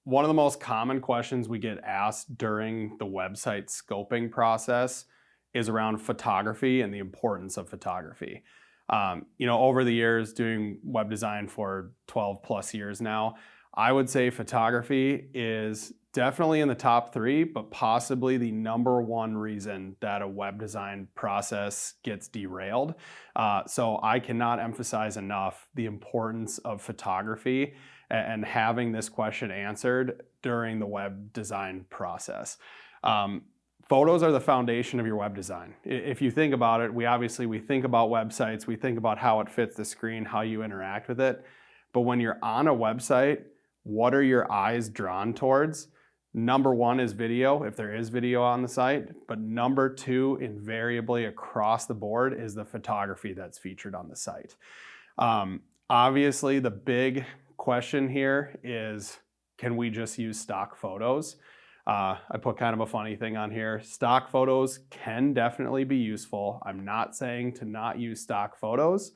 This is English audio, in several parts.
One of the most common questions we get asked during the website scoping process is around photography and the importance of photography. Over the years, doing web design for 12 plus years now, I would say photography is definitely in the top three, but possibly the number one reason that a web design process gets derailed. So I cannot emphasize enough the importance of photography and having this question answered during the web design process. Photos are the foundation of your web design. If you think about it, we think about websites, we think about how it fits the screen, how you interact with it. But when you're on a website, what are your eyes drawn towards? Number one is video, if there is video on the site. But number two, invariably across the board, is the photography that's featured on the site. Obviously, the big question here is, can we just use stock photos? I put kind of a funny thing on here. Stock photos can definitely be useful. I'm not saying to not use stock photos,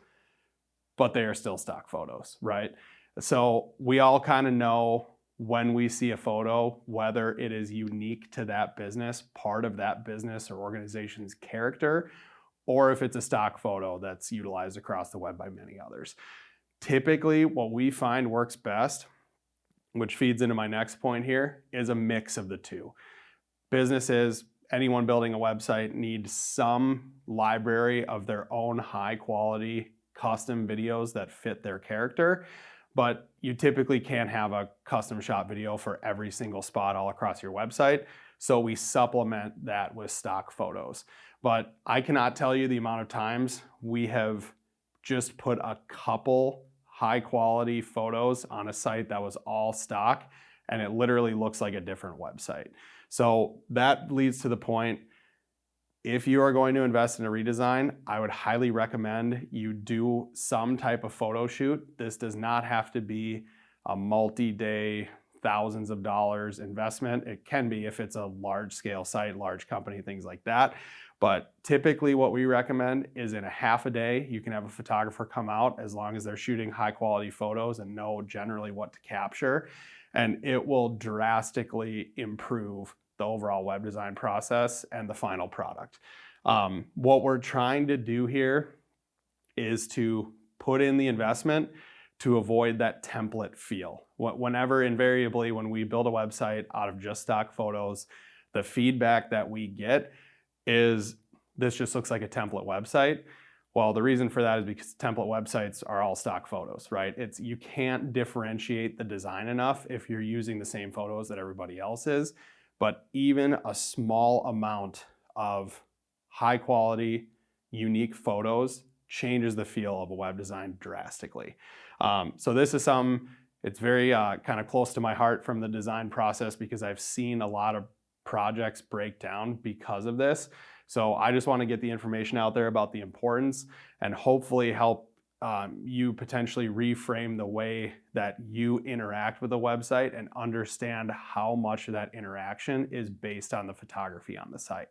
but they are still stock photos, right? So we all kind of know when we see a photo, whether it is unique to that business, part of that business or organization's character, or if it's a stock photo that's utilized across the web by many others. Typically, what we find works best, which feeds into my next point here, is a mix of the two. Businesses, anyone building a website, need some library of their own high quality custom videos that fit their character, but you typically can't have a custom shot video for every single spot all across your website. So we supplement that with stock photos. But I cannot tell you the amount of times we have just put a couple high quality photos on a site that was all stock, and it literally looks like a different website. So that leads to the point, if you are going to invest in a redesign, I would highly recommend you do some type of photo shoot. This does not have to be a multi-day, thousands of dollars investment. It can be if it's a large scale site, large company, things like that. But typically what we recommend is in a half a day, you can have a photographer come out as long as they're shooting high quality photos and know generally what to capture. And it will drastically improve the overall web design process and the final product. What we're trying to do here is to put in the investment to avoid that template feel. Whenever, invariably, when we build a website out of just stock photos, the feedback that we get is, this just looks like a template website. Well, the reason for that is because template websites are all stock photos, right? You can't differentiate the design enough if you're using the same photos that everybody else is. But even a small amount of high quality, unique photos changes the feel of a web design drastically. So this is it's very kind of close to my heart from the design process, because I've seen a lot of projects break down because of this. So I just want to get the information out there about the importance and hopefully help you potentially reframe the way that you interact with a website and understand how much of that interaction is based on the photography on the site.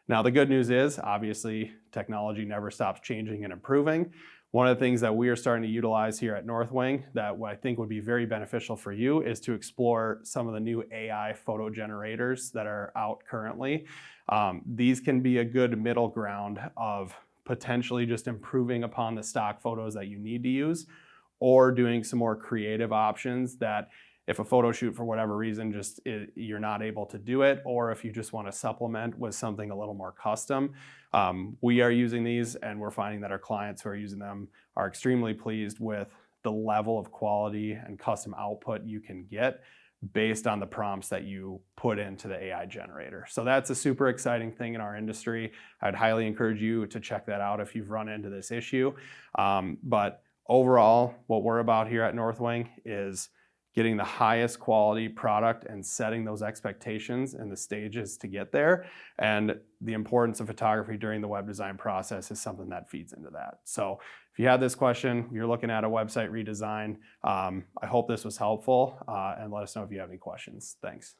Now, the good news is, obviously, technology never stops changing and improving. One of the things that we are starting to utilize here at Northwing that I think would be very beneficial for you is to explore some of the new AI photo generators that are out currently. These can be a good middle ground of potentially just improving upon the stock photos that you need to use, or doing some more creative options that if a photo shoot for whatever reason you're not able to do it, or if you just want to supplement with something a little more custom. We are using these, and we're finding that our clients who are using them are extremely pleased with the level of quality and custom output you can get based on the prompts that you put into the AI generator. So that's a super exciting thing in our industry. I'd highly encourage you to check that out if you've run into this issue. But overall, what we're about here at Northwing is getting the highest quality product and setting those expectations and the stages to get there. And the importance of photography during the web design process is something that feeds into that. So if you had this question, you're looking at a website redesign, I hope this was helpful, and let us know if you have any questions. Thanks.